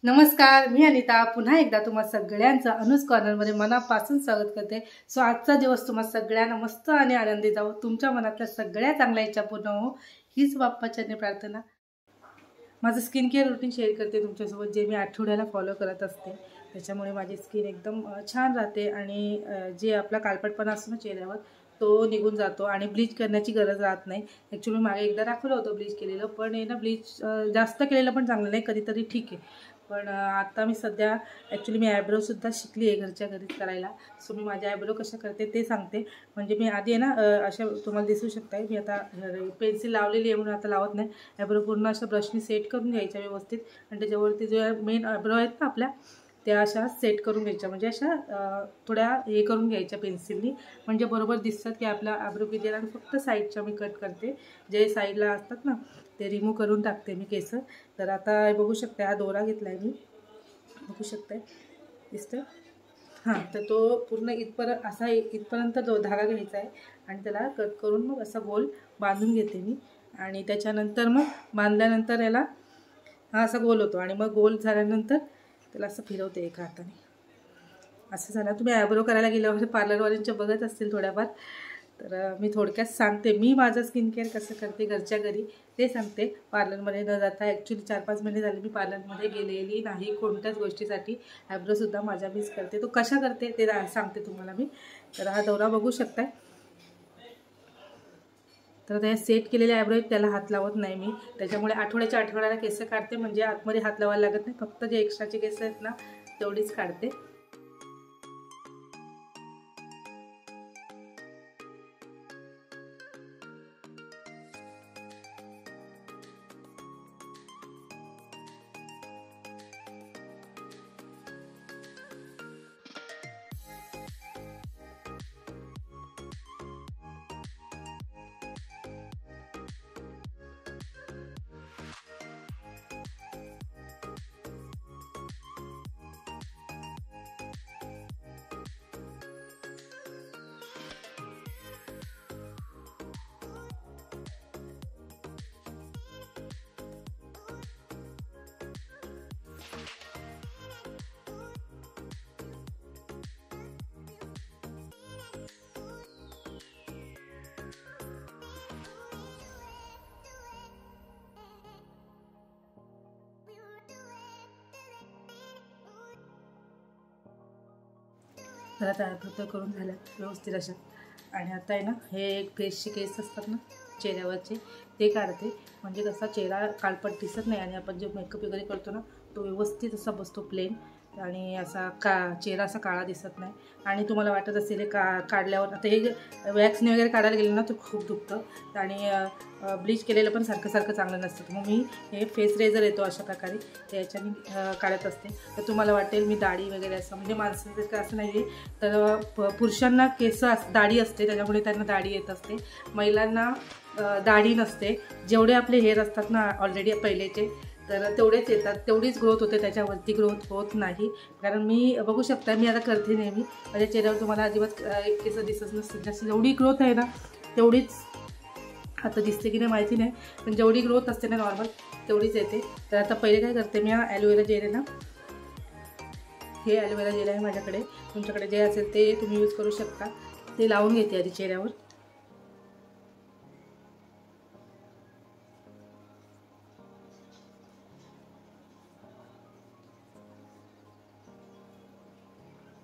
नमस्कार, मी अनिता पुन्हा एकदा तुम्हा सगळ्यांचं अनुज कॉर्नरमध्ये मनापासून स्वागत करते। सो आजचा दिवस तुम्हा सगळ्यांना मस्त आणि आनंदी जावो, तुमच्या मनातल्या सगळ्या चांगल्या इच्छा पूर्ण हो हीच बाप्पाचरणी प्रार्थना। माझं स्किन केअर रूटीन शेअर करते तुमच्यासोबत, जे मी आठवड्याला फॉलो करत असते। त्याच्यामुळे माझी स्किन एकदम छान राहते आणि जे आपला काळपटपणा असतो ना चेहऱ्यावर तो निघून जातो आणि ब्लीच करण्याची गरज राहत नाही। ॲक्च्युली मागे एकदा दाखवलं होतं ब्लीच केलेलं, पण आहे ना ब्लीच जास्त केलेलं पण चांगलं नाही, कधीतरी ठीक आहे। पण आता मी सध्या ॲक्च्युली मी आयब्रोसुद्धा शिकली आहे घरच्या घरीच करायला। सो मी माझे आयब्रो कशा करते ते सांगते। म्हणजे मी आधी आहे ना अशा तुम्हाला दिसू शकताय, मी आता पेन्सिल लावलेली आहे म्हणून आता लावत नाही। आयब्रो पूर्ण अशा ब्रशनी सेट करून घ्यायच्या व्यवस्थित आणि त्याच्यावरती जे मेन आयब्रो आहेत ना आपल्या त्या अशा सेट करून घ्यायच्या, म्हणजे अशा थोड्या हे करून घ्यायच्या पेन्सिलनी, म्हणजे बरोबर दिसतात की आपला आयब्रो किती आहे। आणि फक्त साईडच्या मी कट करते, जे साईडला असतात ना ते रिमूव्ह करून टाकते मी केस। तर आता बघू शकते, हा दोरा घेतला आहे मी, बघू शकते दिसतं हां। तर तो पूर्ण इथपर्यंत जो धागा घ्यायचा आहे आणि त्याला कट करून मग असा गोल बांधून घेते मी। आणि त्याच्यानंतर मग बांधल्यानंतर याला हा असा गोल होतो आणि मग गोल झाल्यानंतर त्याला असं फिरवते एका हाताने। असं झालं। तुम्ही आयब्रो करायला गेल्यावर पार्लरवाल्यांच्या बघत असतील थोड्याफार, तर मी थोडक्यात सांगते मी माझं स्किन केअर कसं करते घरच्या घरी ते सांगते, पार्लरमध्ये न जाता। ॲक्च्युली 4-5 महिने झाले मी पार्लरमध्ये गेलेली नाही कोणत्याच गोष्टीसाठी। आयब्रोसुद्धा माझ्या मीच करते, तो कशा करते ते सांगते तुम्हाला मी। तर हा दोरा बघू शकताय। तर त्या सेट केलेल्या आयब्रो त्याला हात लावत नाही मी, त्याच्यामुळे आठवड्याला केस काढते, म्हणजे आतमध्ये हात लावायला लागत नाही, फक्त जे एक्स्ट्राचे केस आहेत ना तेवढीच काढते। तर आता आयब्रो तर करून झाल्यात व्यवस्थित अशा। आणि आता आहे ना हे एक फेसचे केस असतात ना चेहऱ्यावरचे ते काढते, म्हणजे कसा चेहरा काळपट दिसत नाही आणि आपण जे मेकअप वगैरे करतो ना तो व्यवस्थित असा बसतो प्लेन, आणि असा चेहरा असा काळा दिसत नाही। आणि तुम्हाला वाटत असेल हे काढल्यावर आता हे वॅक्सने वगैरे काढायला गेलं ना तर खूप दुखतं आणि ब्लीच केलेलं पण सारखं चांगलं नसतं। मग मी हे फेस रेझर येतो अशा प्रकारे त्याच्याने काढत असते। तर तुम्हाला वाटेल मी दाढी वगैरे असं, म्हणजे माणसांसारखं असं नाही आहे, तर पुरुषांना केस दाढी असते त्याच्यामुळे त्यांना दाढी येत असते, महिलांना दाढी नसते। जेवढे आपले हेअर असतात ना ऑलरेडी पहिलेचे तर तेवढेच येतात, तेवढीच ग्रोथ होते, त्याच्यावरती ग्रोथ होत नाही। कारण मी बघू शकता मी आता करते नेहमी, माझ्या चेहऱ्यावर तुम्हाला अजिबात एक केस दिसत नसतील, जशी जेवढी ग्रोथ आहे ना तेवढीच आता दिसते की नाही माहिती नाही, पण जेवढी ग्रोथ असते ना नॉर्मल तेवढीच येते। तर आता पहिले काय करते मी, ॲलोवेरा जेल आहे ना, हे ॲलोवेरा जेल आहे माझ्याकडे, तुमच्याकडे जे असेल ते तुम्ही यूज करू शकता। ते लावून घेते आधी चेहऱ्यावर।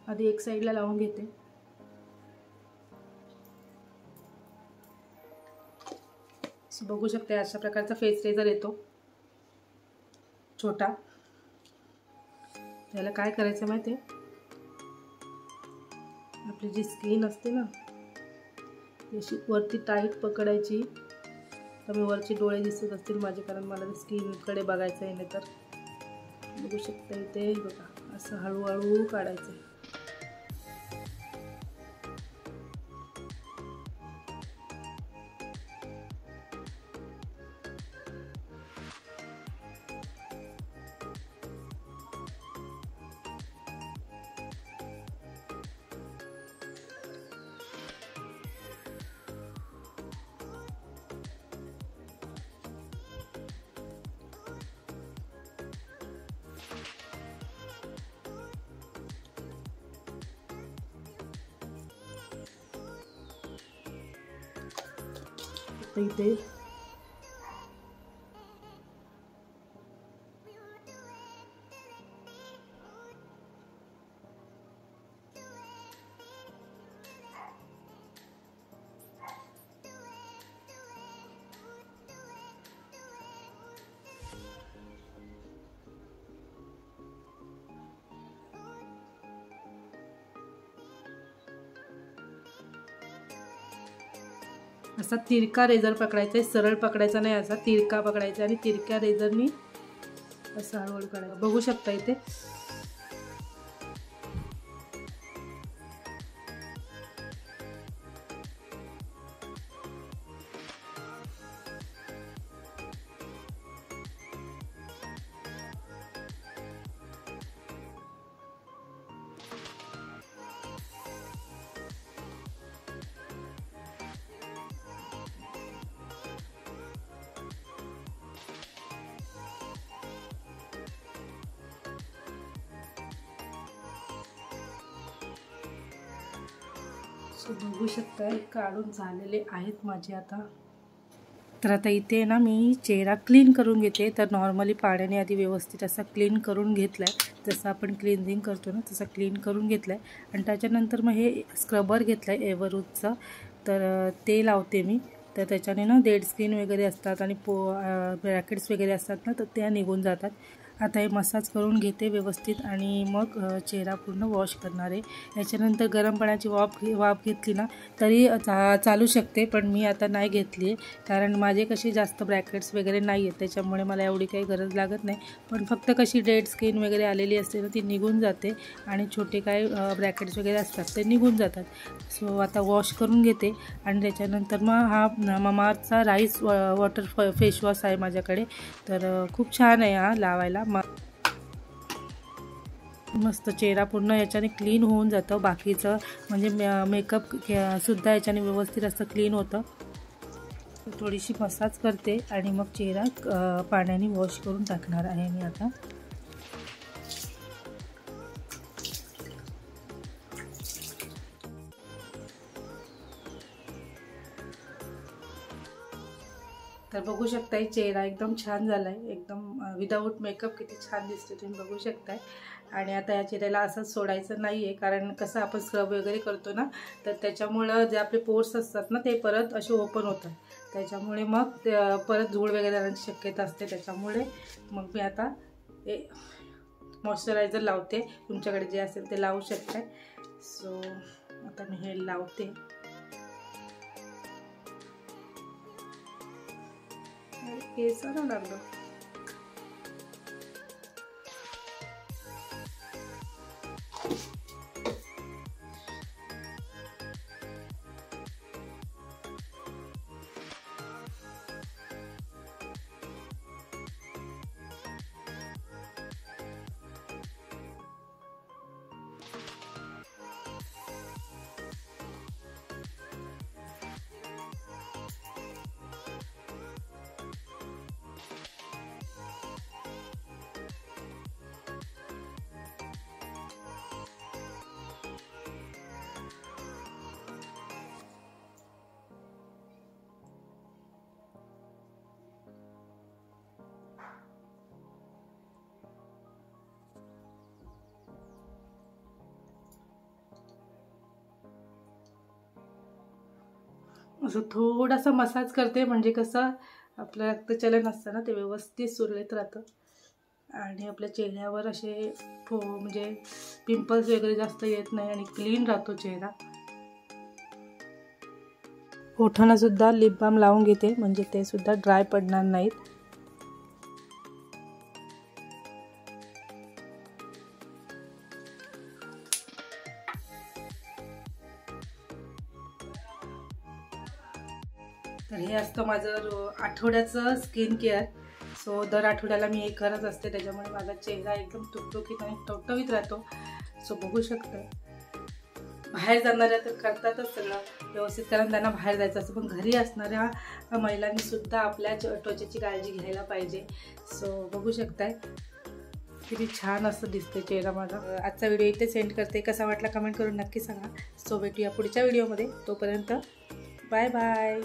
आधी एक साईडला लावून घेते, बघू शकते अशा प्रकारचा फेस रेझर येतो छोटा। त्याला काय करायचं माहिती आहे, आपली जी स्किन असते ना अशी वरती टाईट पकडायची। तर मी वरचे डोळे दिसत असतील माझे, कारण मला स्किनकडे बघायचं आहे, नाही तर बघू शकता इथे बघा असं हळूहळू काढायचं आहे। शकता इथे. असा तिरका रेझर पकडायचा आहे, सरळ पकडायचा नाही, असा तिरका पकडायचा आणि तिरक्या रेझरनी असं हळूहळू काढायचं. बघू शकता इथे. बघू शकताय काढून झालेले आहेत माझे आता. तर आता इथे ना मी चेहरा क्लीन करून घेते. तर नॉर्मली पाण्याने आधी व्यवस्थित असा क्लीन करून घेतला आहे, जसं आपण क्लिन्झिंग करतो ना तसं क्लीन करून घेतलं आहे. आणि त्याच्यानंतर मग हे स्क्रबर घेतलं आहे एव्हरूटचं, तर ते लावते मी. तर त्याच्याने ना डेड स्किन वगैरे असतात आणि ब्रॅकेट्स वगैरे असतात ना, तर त्या निघून जातात. आता हे मसाज करून घेते व्यवस्थित आणि मग चेहरा पूर्ण वॉश करणार आहे. याच्यानंतर गरम पाण्याची वाफ घेतली ना तरी चालू शकते, पण मी आता नाही घेतली आहे कारण माझे कशी जास्त ब्रॅकेट्स वगैरे नाही आहेत, त्याच्यामुळे मला एवढी काही गरज लागत नाही. पण फक्त कशी डेड स्किन वगैरे आलेली असते ना ती निघून जाते आणि छोटे काय ब्रॅकेट्स वगैरे असतात ते निघून जातात. सो आता वॉश करून घेते आणि त्याच्यानंतर मग हा ममाअर्थचा राईस वॉटर फेसवॉश आहे माझ्याकडे. तर खूप छान आहे हा लावायला. मस्त चेहरा पूर्ण याच्याने क्लीन होऊन जातं. बाकीचं म्हणजे मेकअप सुद्धा याच्याने व्यवस्थित असं क्लीन होतं. थोडीशी मसाज करते आणि मग चेहरा पाण्याने वॉश करून टाकणार आहे मी आता. तर बघू शकताय चेहरा एकदम छान झाला आहे, एकदम विदाऊट मेकअप किती छान दिसते तुम्ही बघू शकताय. आणि आता या चेहऱ्याला असंच सोडायचं नाही आहे, कारण कसं आपण स्क्रब वगैरे करतो ना तर त्याच्यामुळं जे आपले पोर्स असतात ना ते परत असे ओपन होतात, त्याच्यामुळे मग परत धूळ वगैरे येण्याची शक्यता असते. त्याच्यामुळे मग मी आता हे मॉइश्चरायझर लावते. तुमच्याकडे जे असेल ते लावू शकताय. सो आता मी हे लावते. केसाला लागलं. असं थोडासा मसाज करते, म्हणजे कसं आपलं रक्तचलन असतं ना ते व्यवस्थित सुरळीत राहतं आणि आपल्या चेहऱ्यावर असे म्हणजे पिंपल्स वगैरे जास्त येत नाही आणि क्लीन राहतो चेहरा. ओठांना सुद्धा लिप बाम लावून घेते, म्हणजे ते सुद्धा ड्राय पडणार नाहीत. तर हे असतं माझं आठवड्याचं स्किन केअर. सो दर आठवड्याला मी हे करत असते, त्याच्यामुळे माझा चेहरा एकदम टुकटुकीत आणि टवटवीत राहतो. सो बघू शकता. बाहेर जाणाऱ्या तर करतातच सगळं व्यवस्थित, कारण त्यांना बाहेर जायचं असतं, पण घरी असणाऱ्या महिलांनी सुद्धा आपल्या त्वचेची काळजी घ्यायला पाहिजे. सो बघू शकताय किती छान असं दिसते चेहरा माझा. आजचा व्हिडिओ इथे सेंड करते. कसा वाटला कमेंट करून नक्की सांगा. सो भेटूया पुढच्या व्हिडिओमध्ये. तोपर्यंत बाय बाय.